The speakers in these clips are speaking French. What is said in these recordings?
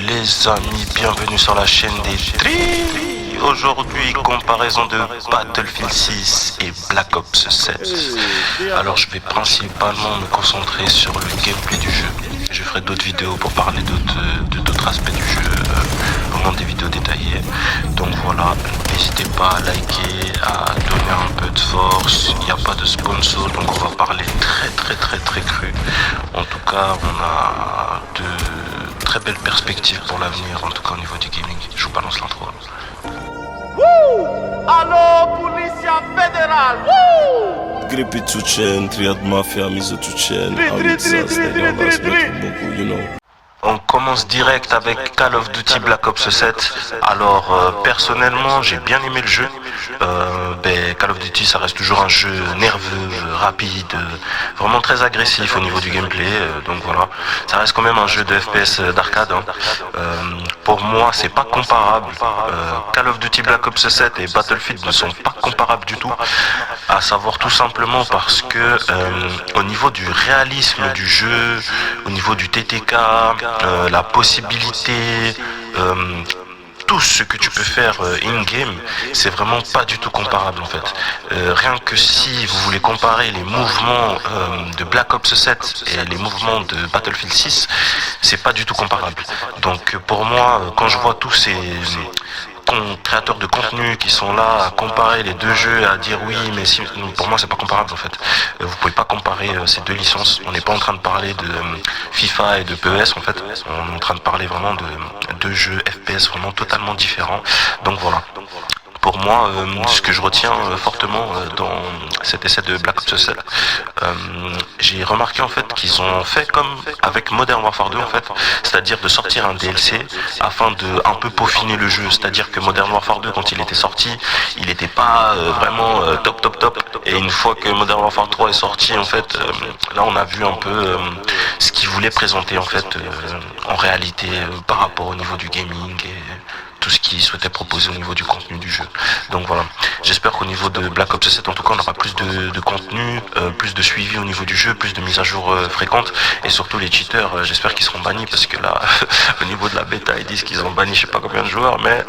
les amis, bienvenue sur la chaîne des Tri. Aujourd'hui, comparaison de Battlefield 6 et Black Ops 7. Alors je vais principalement me concentrer sur le gameplay du jeu. Je ferai d'autres vidéos pour parler d'autres aspects du jeu, vraiment des vidéos détaillées. Donc voilà, n'hésitez pas à liker, à donner un peu de force. Il n'y a pas de sponsor, donc on va parler très cru. En tout cas, on a de très belles perspectives pour l'avenir, en tout cas au niveau du gaming. Je vous balance l'intro. Allo, Policja Federal! Grippy Tuchen, Triad Mafia, Miso Tuchen, beaucoup, you know. On commence direct avec Call of Duty Black Ops 7. Alors personnellement j'ai bien aimé le jeu. Call of Duty ça reste toujours un jeu nerveux, rapide, vraiment très agressif au niveau du gameplay. Donc voilà, ça reste quand même un jeu de FPS d'arcade. Pour moi c'est pas comparable. Call of Duty Black Ops 7 et Battlefield ne sont pas comparables du tout. À savoir tout simplement parce que au niveau du réalisme du jeu, au niveau du TTK, la possibilité, tout ce que tu peux faire in-game, c'est vraiment pas du tout comparable en fait. Rien que si vous voulez comparer les mouvements de Black Ops 7 et les mouvements de Battlefield 6, c'est pas du tout comparable. Donc pour moi, quand je vois tous ces créateurs de contenu qui sont là à comparer les deux jeux, à dire oui mais si, pour moi c'est pas comparable en fait. Vous pouvez pas comparer ces deux licences. On n'est pas en train de parler de FIFA et de PES en fait, on est en train de parler vraiment de deux jeux FPS vraiment totalement différents. Donc voilà, pour moi, ce que je retiens fortement dans cet essai de Black Ops 7, j'ai remarqué en fait qu'ils ont fait comme avec Modern Warfare 2 en fait, c'est-à-dire de sortir un DLC afin de un peu peaufiner le jeu. C'est-à-dire que Modern Warfare 2 quand il était sorti, il n'était pas vraiment top. Et une fois que Modern Warfare 3 est sorti en fait, là on a vu un peu ce qu'ils voulaient présenter en fait en réalité par rapport au niveau du gaming et tout ce qu'ils souhaitaient proposer au niveau du contenu du jeu. Donc voilà, j'espère qu'au niveau de Black Ops 7 en tout cas on aura plus de contenu, plus de suivi au niveau du jeu, plus de mises à jour fréquentes, et surtout les cheaters, j'espère qu'ils seront bannis parce que là au niveau de la bêta ils disent qu'ils ont banni je sais pas combien de joueurs, mais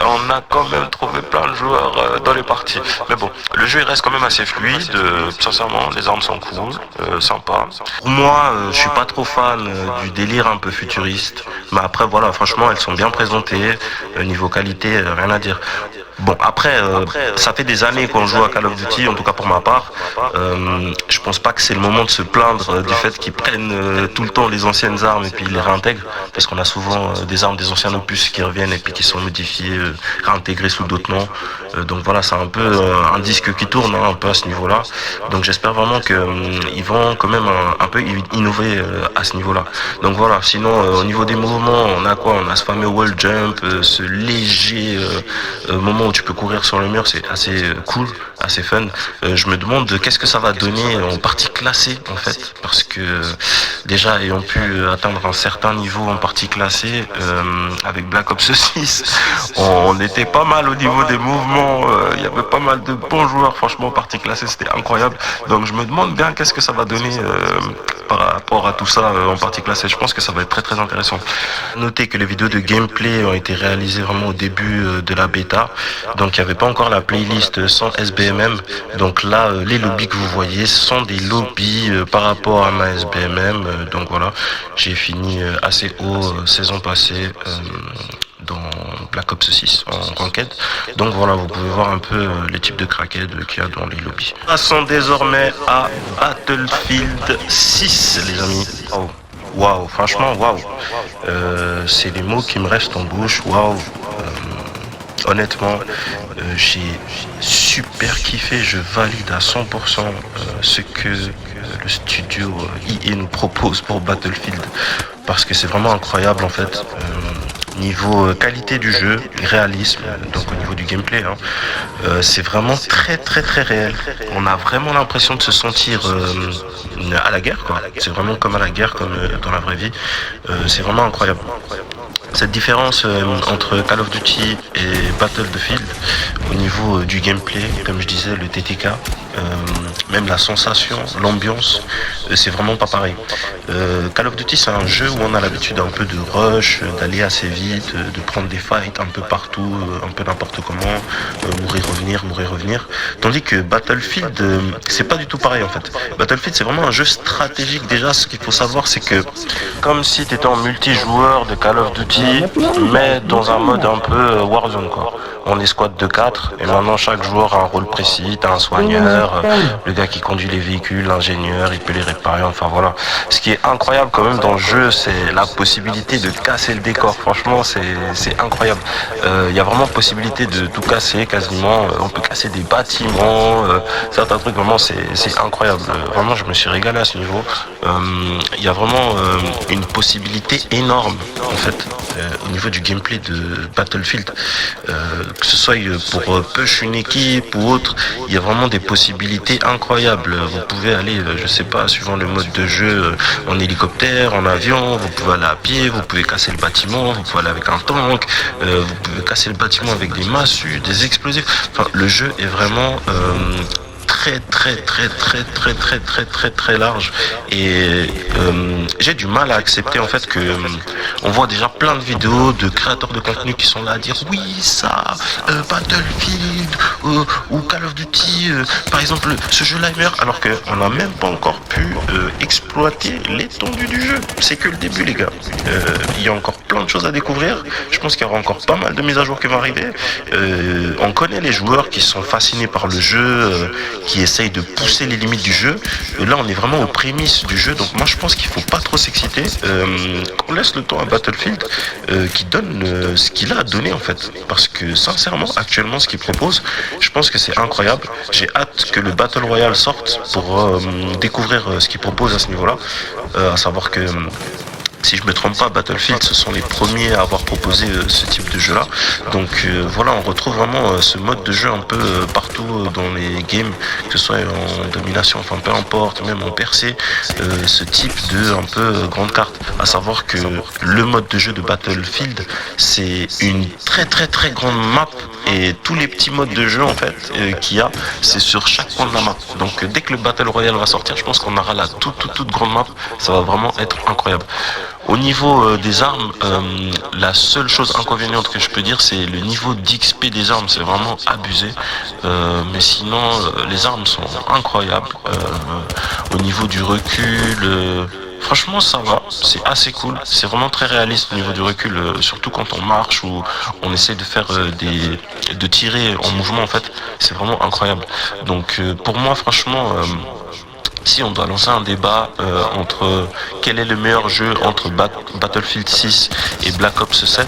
on a quand même trouvé plein de joueurs dans les parties. Mais bon, le jeu il reste quand même assez fluide, sincèrement les armes sont cool, sympa. Pour moi je suis pas trop fan du délire un peu futuriste, mais après voilà, franchement elles sont bien présentées. Niveau qualité, rien à dire. Bon, après, ça fait des années qu'on joue à Call of Duty, en tout cas pour ma part. Je pense pas que c'est le moment de se plaindre du fait qu'ils prennent tout le temps les anciennes armes et puis ils les réintègrent. Parce qu'on a souvent des armes des anciens opus qui reviennent et puis qui sont modifiées, réintégrées sous d'autres noms. Donc voilà, c'est un peu un disque qui tourne un peu à ce niveau-là. Donc j'espère vraiment qu'ils vont quand même un peu innover à ce niveau-là. Donc voilà, sinon au niveau des mouvements, on a quoi? On a ce fameux wall jump, ce léger moment où tu peux courir sur le mur, c'est assez cool, assez fun. Je me demande qu'est-ce que ça va donner en partie classée en fait, parce que déjà ayant pu atteindre un certain niveau en partie classée avec Black Ops 6, on était pas mal au niveau des mouvements, il y avait pas mal de bons joueurs, franchement en partie classée c'était incroyable. Donc je me demande bien qu'est-ce que ça va donner par rapport à tout ça en partie classée. Je pense que ça va être très intéressant. Notez que les vidéos de gameplay ont été réalisées vraiment au début de la bêta, donc il n'y avait pas encore la playlist sans SBMM. Donc là les lobbies que vous voyez sont des lobbies par rapport à ma SBMM. Donc voilà, j'ai fini assez haut saison passée dans Black Ops 6 en ranked. Donc voilà, vous pouvez voir un peu les types de crackheads qu'il y a dans les lobbies. Passons désormais à Battlefield 6 les amis. Oh. Waouh, franchement, waouh. C'est les mots qui me restent en bouche. Waouh. Honnêtement, j'ai super kiffé. Je valide à 100% ce que le studio EA nous propose pour Battlefield. Parce que c'est vraiment incroyable en fait. Niveau qualité du jeu, réalisme, donc au niveau du gameplay, c'est vraiment très réel. On a vraiment l'impression de se sentir à la guerre, quoi. C'est vraiment comme à la guerre, comme dans la vraie vie. C'est vraiment incroyable. Cette différence entre Call of Duty et Battlefield au niveau du gameplay, comme je disais, le TTK, même la sensation, l'ambiance, c'est vraiment pas pareil. Call of Duty, c'est un jeu où on a l'habitude un peu de rush, d'aller assez vite, de prendre des fights un peu partout, un peu n'importe comment, mourir, revenir. Tandis que Battlefield, c'est pas du tout pareil en fait. Battlefield, c'est vraiment un jeu stratégique. Déjà, ce qu'il faut savoir, c'est que comme si tu étais en multijoueur de Call of Duty, mais dans un mode un peu Warzone quoi. On est squad de 4 et maintenant chaque joueur a un rôle précis. T'as un soigneur, le gars qui conduit les véhicules, l'ingénieur, il peut les réparer, enfin voilà. Ce qui est incroyable quand même dans le jeu, c'est la possibilité de casser le décor. Franchement, c'est incroyable. Il y a vraiment possibilité de tout casser quasiment. On peut casser des bâtiments, certains trucs, vraiment c'est incroyable. Vraiment, je me suis régalé à ce niveau. Il y a vraiment une possibilité énorme en fait au niveau du gameplay de Battlefield. Que ce soit pour push une équipe ou autre, il y a vraiment des possibilités incroyables. Vous pouvez aller, je sais pas, suivant le mode de jeu, en hélicoptère, en avion, vous pouvez aller à pied, vous pouvez casser le bâtiment, vous pouvez aller avec un tank, vous pouvez casser le bâtiment avec des massues, des explosifs. Enfin, le jeu est vraiment très large et j'ai du mal à accepter en fait que on voit déjà plein de vidéos de créateurs de contenu qui sont là à dire oui ça Battlefield ou Call of Duty par exemple ce jeu là est meilleur alors qu'on n'a même pas encore pu exploiter l'étendue du jeu. C'est que le début les gars. Il y a encore plein de choses à découvrir. Je pense qu'il y aura encore pas mal de mises à jour qui vont arriver. On connaît les joueurs qui sont fascinés par le jeu, qui essayent de pousser les limites du jeu. Là, on est vraiment aux prémices du jeu. Donc moi, je pense qu'il faut pas trop s'exciter. Qu'on laisse le temps à Battlefield qui donne ce qu'il a à donner en fait. Parce que sincèrement, actuellement, ce qu'il propose, je pense que c'est incroyable. J'ai hâte que le Battle Royale sorte pour découvrir ce qu'il propose à ce niveau-là. À savoir que si je me trompe pas, Battlefield, ce sont les premiers à avoir proposé ce type de jeu-là. Donc voilà, on retrouve vraiment ce mode de jeu un peu partout dans les games, que ce soit en domination, enfin peu importe, même en percée, ce type de un peu grande carte. À savoir que le mode de jeu de Battlefield, c'est une très grande map et tous les petits modes de jeu en fait qu'il y a, c'est sur chaque coin de la map. Donc dès que le Battle Royale va sortir, je pense qu'on aura la toute grande map. Ça va vraiment être incroyable. Au niveau des armes, la seule chose inconvéniente que je peux dire, c'est le niveau d'XP des armes, c'est vraiment abusé. Mais sinon, les armes sont incroyables. Au niveau du recul, franchement, ça va, c'est assez cool. C'est vraiment très réaliste au niveau du recul, surtout quand on marche ou on essaie de faire de tirer en mouvement en fait. C'est vraiment incroyable. Donc, pour moi, franchement. Si on doit lancer un débat entre quel est le meilleur jeu entre Battlefield 6 et Black Ops 7,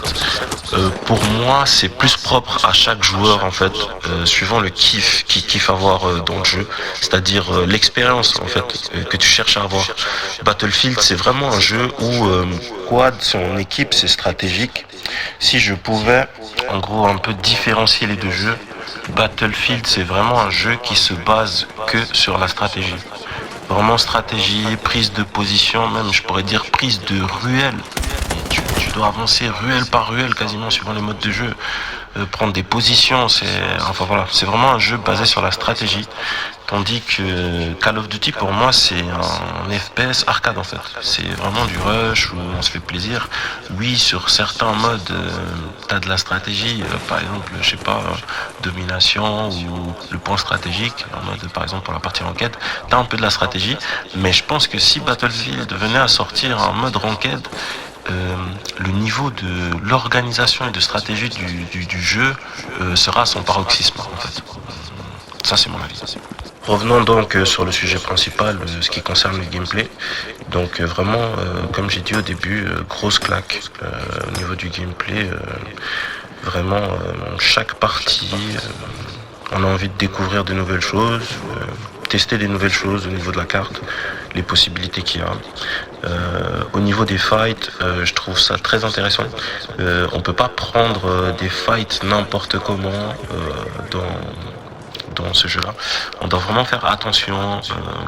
pour moi c'est plus propre à chaque joueur en fait, suivant le kiff qu'il kiffe avoir dans le jeu, c'est-à-dire l'expérience en fait que tu cherches à avoir. Battlefield c'est vraiment un jeu où quad son équipe c'est stratégique. Si je pouvais en gros un peu différencier les deux jeux, Battlefield c'est vraiment un jeu qui se base que sur la stratégie. Vraiment stratégie, prise de position, même je pourrais dire prise de ruelle. Tu dois avancer ruelle par ruelle quasiment suivant les modes de jeu. Prendre des positions, enfin voilà, c'est vraiment un jeu basé sur la stratégie. Tandis que Call of Duty pour moi c'est un FPS arcade en fait. C'est vraiment du rush où on se fait plaisir. Oui, sur certains modes t'as de la stratégie, par exemple je sais pas, domination ou le point stratégique, en mode par exemple pour la partie ranked, t'as un peu de la stratégie. Mais je pense que si Battlefield venait à sortir un mode ranked, le niveau de l'organisation et de stratégie du jeu sera à son paroxysme en fait. Ça c'est mon avis. Revenons donc sur le sujet principal, ce qui concerne le gameplay. Donc vraiment, comme j'ai dit au début, grosse claque au niveau du gameplay. Vraiment, chaque partie, on a envie de découvrir de nouvelles choses, tester des nouvelles choses au niveau de la carte, les possibilités qu'il y a. Au niveau des fights, je trouve ça très intéressant. On peut pas prendre des fights n'importe comment dans ce jeu-là. On doit vraiment faire attention,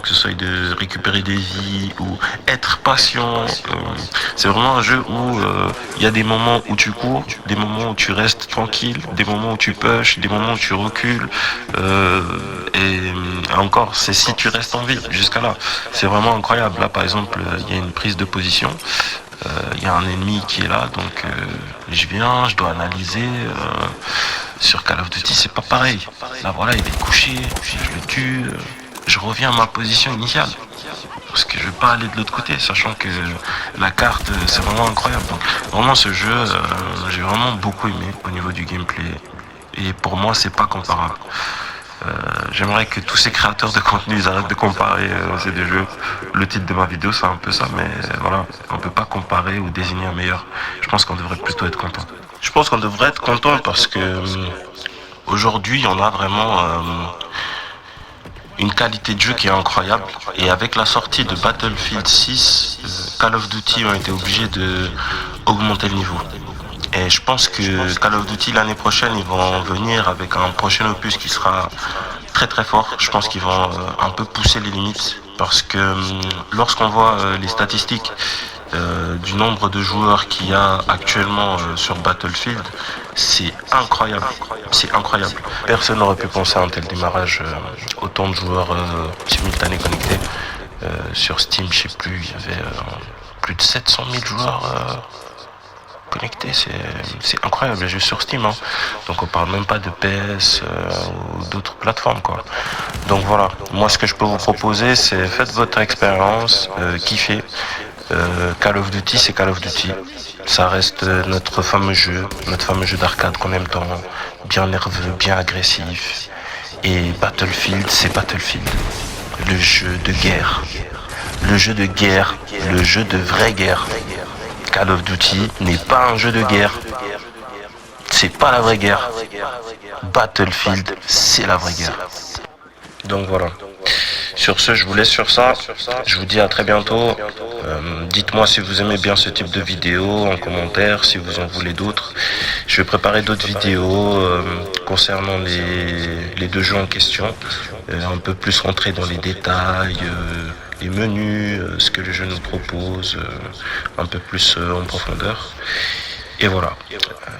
que ce soit de récupérer des vies ou être patient. C'est vraiment un jeu où il y a des moments où tu cours, des moments où tu restes tranquille, des moments où tu push, des moments où tu recules. Et encore, c'est si tu restes en vie jusqu'à là. C'est vraiment incroyable. Là, par exemple, il y a une prise de position. Il y a un ennemi qui est là, donc je viens, je dois analyser. Sur Call of Duty, c'est pas pareil. Là, voilà, il est couché, je le tue, je reviens à ma position initiale. Parce que je vais pas aller de l'autre côté, sachant que la carte, c'est vraiment incroyable. Donc, vraiment, ce jeu, j'ai vraiment beaucoup aimé au niveau du gameplay. Et pour moi, c'est pas comparable. J'aimerais que tous ces créateurs de contenu ils arrêtent de comparer ces deux jeux. Le titre de ma vidéo c'est un peu ça, mais voilà, on peut pas comparer ou désigner un meilleur. Je pense qu'on devrait plutôt être content. Je pense qu'on devrait être content parce que aujourd'hui on a vraiment une qualité de jeu qui est incroyable. Et avec la sortie de Battlefield 6, Call of Duty ont été obligés de augmenter le niveau. Et je pense que Call of Duty l'année prochaine, ils vont venir avec un prochain opus qui sera très très fort. Je pense qu'ils vont un peu pousser les limites parce que lorsqu'on voit les statistiques du nombre de joueurs qu'il y a actuellement sur Battlefield, c'est incroyable. C'est incroyable. Personne n'aurait pu penser à un tel démarrage, autant de joueurs simultanés connectés. Sur Steam, je sais plus, il y avait plus de 700 000 joueurs connectés, c'est incroyable les jeux sur Steam, hein. Donc on parle même pas de PS ou d'autres plateformes quoi. Donc voilà, moi ce que je peux vous proposer c'est faites votre expérience, kiffez. Call of Duty c'est Call of Duty, ça reste notre fameux jeu d'arcade qu'on aime tant, bien nerveux, bien agressif. Et Battlefield c'est Battlefield, le jeu de guerre, le jeu de vraie guerre. Call of Duty n'est pas un jeu de guerre. C'est pas la vraie guerre. Battlefield, c'est la vraie guerre. Donc voilà. Sur ce, je vous laisse sur ça. Je vous dis à très bientôt. Dites-moi si vous aimez bien ce type de vidéo en commentaire, si vous en voulez d'autres. Je vais préparer d'autres vidéos concernant les deux jeux en question. Un peu plus rentrer dans les détails. Les menus, ce que le jeu nous propose, un peu plus en profondeur. Et voilà,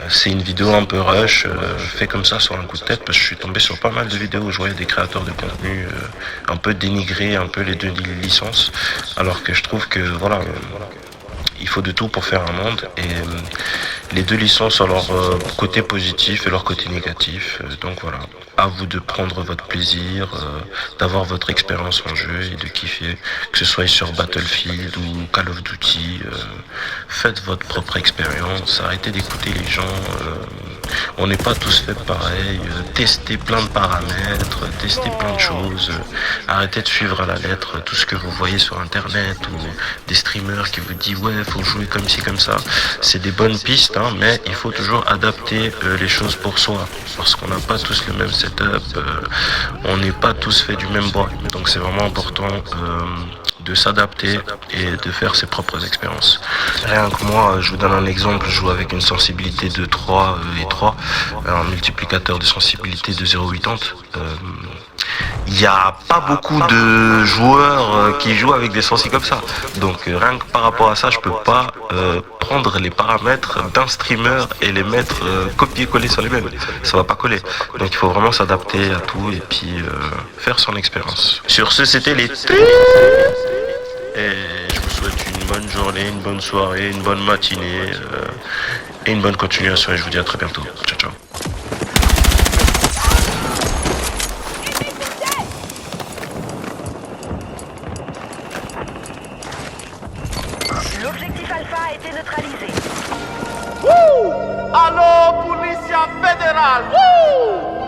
c'est une vidéo un peu rush, fait comme ça sur un coup de tête, parce que je suis tombé sur pas mal de vidéos où je voyais des créateurs de contenu un peu dénigrer un peu les deux licences, alors que je trouve que voilà, il faut de tout pour faire un monde, et les deux licences ont leur côté positif et leur côté négatif, donc voilà, à vous de prendre votre plaisir, d'avoir votre expérience en jeu et de kiffer, que ce soit sur Battlefield ou Call of Duty, faites votre propre expérience, arrêtez d'écouter les gens, on n'est pas tous faits pareil, testez plein de paramètres, testez plein de choses, arrêtez de suivre à la lettre tout ce que vous voyez sur internet ou des streamers qui vous disent ouais faut jouer comme ci comme ça, c'est des bonnes pistes hein, mais il faut toujours adapter les choses pour soi, parce qu'on n'a pas tous le même setup, on n'est pas tous faits du même bois, donc c'est vraiment important de s'adapter et de faire ses propres expériences. Rien que moi, je vous donne un exemple, je joue avec une sensibilité de 3 et 3, un multiplicateur de sensibilité de 0,80. Il n'y a pas beaucoup de joueurs qui jouent avec des sensi comme ça. Donc rien que par rapport à ça, je peux pas prendre les paramètres d'un streamer et les mettre copier-coller sur les mêmes. Ça va pas coller. Donc il faut vraiment s'adapter à tout et puis faire son expérience. Sur ce, c'était les... Et je vous souhaite une bonne journée, une bonne soirée, une bonne matinée et une bonne continuation. Et je vous dis à très bientôt. Ciao, ciao. L'objectif Alpha a été neutralisé. Allo, Policja Federal!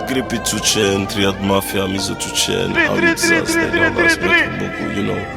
Gripy tu centri, ad mafia, mizo tu centri, Dri, dri, dri, dri, dri, dri, dri. you know.